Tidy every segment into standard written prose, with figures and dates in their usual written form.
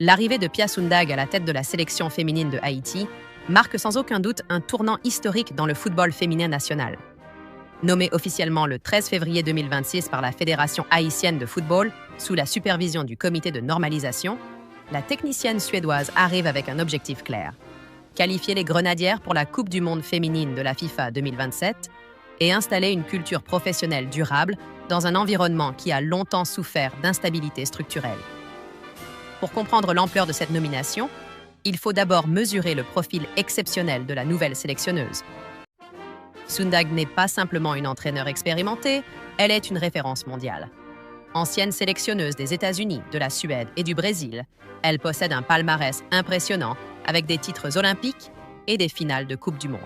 L'arrivée de Pia Sundhage à la tête de la sélection féminine de Haïti marque sans aucun doute un tournant historique dans le football féminin national. Nommée officiellement le 13 février 2026 par la Fédération haïtienne de football, sous la supervision du comité de normalisation, la technicienne suédoise arrive avec un objectif clair: qualifier les Grenadières pour la Coupe du monde féminine de la FIFA 2027 et installer une culture professionnelle durable dans un environnement qui a longtemps souffert d'instabilité structurelle. Pour comprendre l'ampleur de cette nomination, il faut d'abord mesurer le profil exceptionnel de la nouvelle sélectionneuse. Sundhage n'est pas simplement une entraîneur expérimentée, elle est une référence mondiale. Ancienne sélectionneuse des États-Unis, de la Suède et du Brésil, elle possède un palmarès impressionnant avec des titres olympiques et des finales de Coupe du Monde.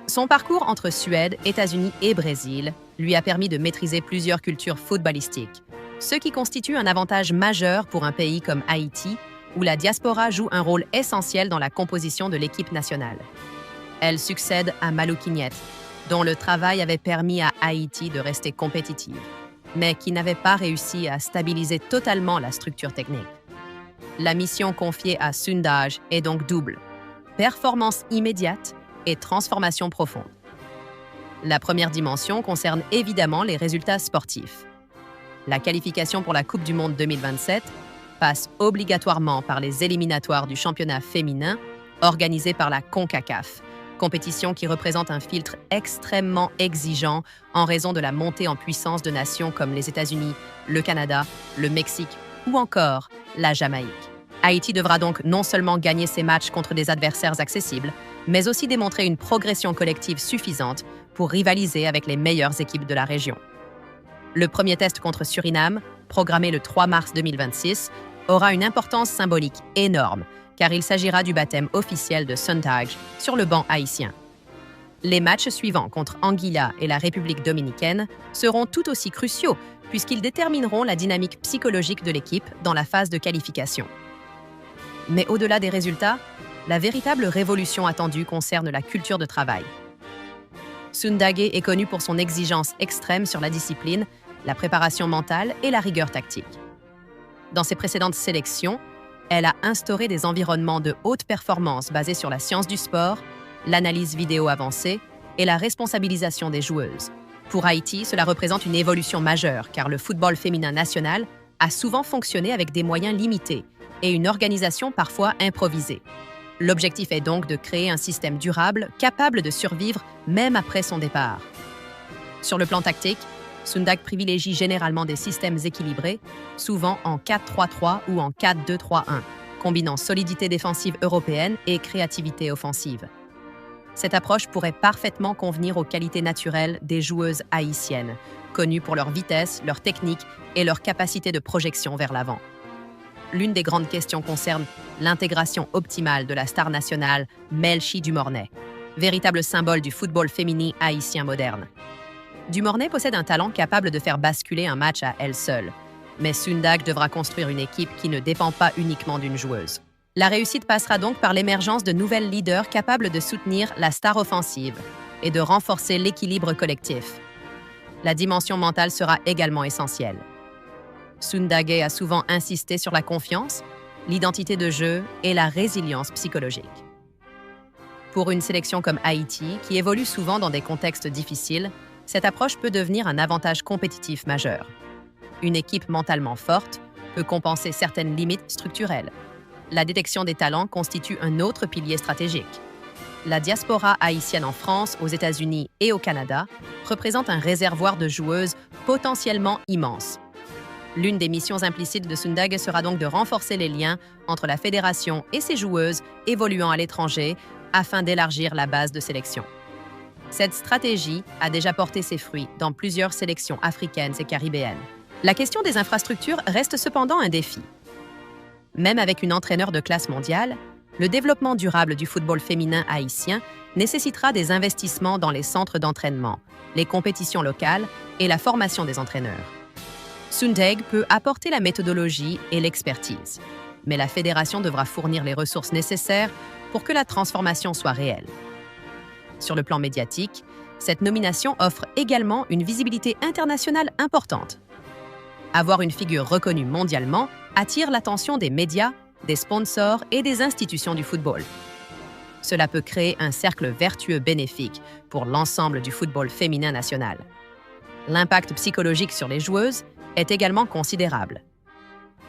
Son parcours entre Suède, États-Unis et Brésil lui a permis de maîtriser plusieurs cultures footballistiques, ce qui constitue un avantage majeur pour un pays comme Haïti, où la diaspora joue un rôle essentiel dans la composition de l'équipe nationale. Elle succède à Malou Kinyet, dont le travail avait permis à Haïti de rester compétitive, mais qui n'avait pas réussi à stabiliser totalement la structure technique. La mission confiée à Sundhage est donc double: performance immédiate et transformation profonde. La première dimension concerne évidemment les résultats sportifs. La qualification pour la Coupe du monde 2027 passe obligatoirement par les éliminatoires du championnat féminin organisé par la CONCACAF, compétition qui représente un filtre extrêmement exigeant en raison de la montée en puissance de nations comme les États-Unis, le Canada, le Mexique ou encore la Jamaïque. Haïti devra donc non seulement gagner ses matchs contre des adversaires accessibles, mais aussi démontrer une progression collective suffisante pour rivaliser avec les meilleures équipes de la région. Le premier test contre Suriname, programmé le 3 mars 2026, aura une importance symbolique énorme, car il s'agira du baptême officiel de Sundhage sur le banc haïtien. Les matchs suivants contre Anguilla et la République dominicaine seront tout aussi cruciaux, puisqu'ils détermineront la dynamique psychologique de l'équipe dans la phase de qualification. Mais au-delà des résultats, la véritable révolution attendue concerne la culture de travail. Sundhage est connue pour son exigence extrême sur la discipline, la préparation mentale et la rigueur tactique. Dans ses précédentes sélections, elle a instauré des environnements de haute performance basés sur la science du sport, l'analyse vidéo avancée et la responsabilisation des joueuses. Pour Haïti, cela représente une évolution majeure, car le football féminin national a souvent fonctionné avec des moyens limités et une organisation parfois improvisée. L'objectif est donc de créer un système durable, capable de survivre même après son départ. Sur le plan tactique, Sundhage privilégie généralement des systèmes équilibrés, souvent en 4-3-3 ou en 4-2-3-1, combinant solidité défensive européenne et créativité offensive. Cette approche pourrait parfaitement convenir aux qualités naturelles des joueuses haïtiennes, connues pour leur vitesse, leur technique et leur capacité de projection vers l'avant. L'une des grandes questions concerne l'intégration optimale de la star nationale Melchi Dumornay, véritable symbole du football féminin haïtien moderne. Dumornay possède un talent capable de faire basculer un match à elle seule, mais Sundhage devra construire une équipe qui ne dépend pas uniquement d'une joueuse. La réussite passera donc par l'émergence de nouvelles leaders capables de soutenir la star offensive et de renforcer l'équilibre collectif. La dimension mentale sera également essentielle. Sundhage a souvent insisté sur la confiance, l'identité de jeu et la résilience psychologique. Pour une sélection comme Haïti, qui évolue souvent dans des contextes difficiles, cette approche peut devenir un avantage compétitif majeur. Une équipe mentalement forte peut compenser certaines limites structurelles. La détection des talents constitue un autre pilier stratégique. La diaspora haïtienne en France, aux États-Unis et au Canada représente un réservoir de joueuses potentiellement immense. L'une des missions implicites de Sundhage sera donc de renforcer les liens entre la fédération et ses joueuses évoluant à l'étranger afin d'élargir la base de sélection. Cette stratégie a déjà porté ses fruits dans plusieurs sélections africaines et caribéennes. La question des infrastructures reste cependant un défi. Même avec une entraîneur de classe mondiale, le développement durable du football féminin haïtien nécessitera des investissements dans les centres d'entraînement, les compétitions locales et la formation des entraîneurs. Sundhage peut apporter la méthodologie et l'expertise, mais la fédération devra fournir les ressources nécessaires pour que la transformation soit réelle. Sur le plan médiatique, cette nomination offre également une visibilité internationale importante. Avoir une figure reconnue mondialement attire l'attention des médias, des sponsors et des institutions du football. Cela peut créer un cercle vertueux bénéfique pour l'ensemble du football féminin national. L'impact psychologique sur les joueuses est également considérable.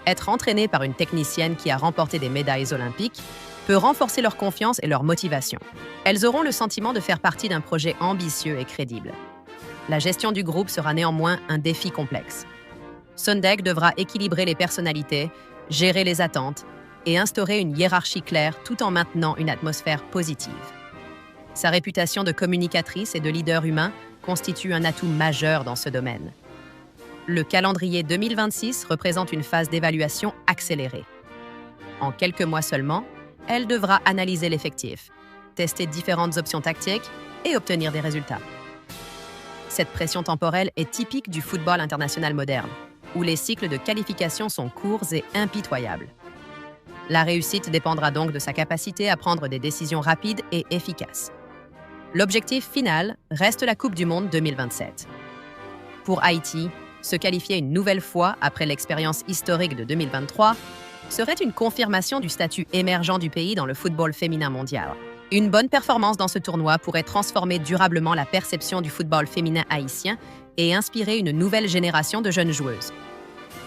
Être entraînée par une technicienne qui a remporté des médailles olympiques peut renforcer leur confiance et leur motivation. Elles auront le sentiment de faire partie d'un projet ambitieux et crédible. La gestion du groupe sera néanmoins un défi complexe. Sundeg devra équilibrer les personnalités, gérer les attentes et instaurer une hiérarchie claire tout en maintenant une atmosphère positive. Sa réputation de communicatrice et de leader humain constitue un atout majeur dans ce domaine. Le calendrier 2026 représente une phase d'évaluation accélérée. En quelques mois seulement, elle devra analyser l'effectif, tester différentes options tactiques et obtenir des résultats. Cette pression temporelle est typique du football international moderne, où les cycles de qualification sont courts et impitoyables. La réussite dépendra donc de sa capacité à prendre des décisions rapides et efficaces. L'objectif final reste la Coupe du Monde 2027. Pour Haïti, se qualifier une nouvelle fois après l'expérience historique de 2023 serait une confirmation du statut émergent du pays dans le football féminin mondial. Une bonne performance dans ce tournoi pourrait transformer durablement la perception du football féminin haïtien et inspirer une nouvelle génération de jeunes joueuses.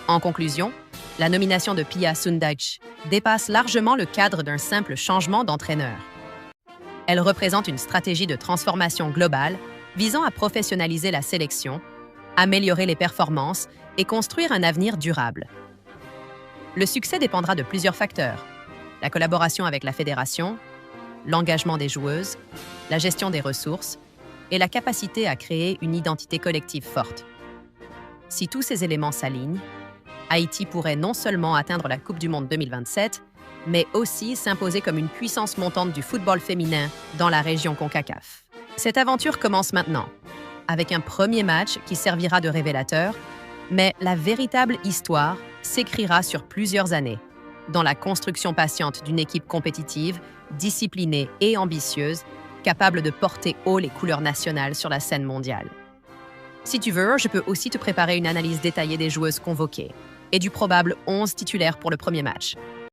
En conclusion, la nomination de Pia Sundhage dépasse largement le cadre d'un simple changement d'entraîneur. Elle représente une stratégie de transformation globale visant à professionnaliser la sélection, améliorer les performances et construire un avenir durable. Le succès dépendra de plusieurs facteurs: la collaboration avec la fédération, l'engagement des joueuses, la gestion des ressources et la capacité à créer une identité collective forte. Si tous ces éléments s'alignent, Haïti pourrait non seulement atteindre la Coupe du Monde 2027, mais aussi s'imposer comme une puissance montante du football féminin dans la région CONCACAF. Cette aventure commence maintenant, avec un premier match qui servira de révélateur, mais la véritable histoire s'écrira sur plusieurs années, dans la construction patiente d'une équipe compétitive, disciplinée et ambitieuse, capable de porter haut les couleurs nationales sur la scène mondiale. Si tu veux, je peux aussi te préparer une analyse détaillée des joueuses convoquées et du probable 11 titulaire pour le premier match.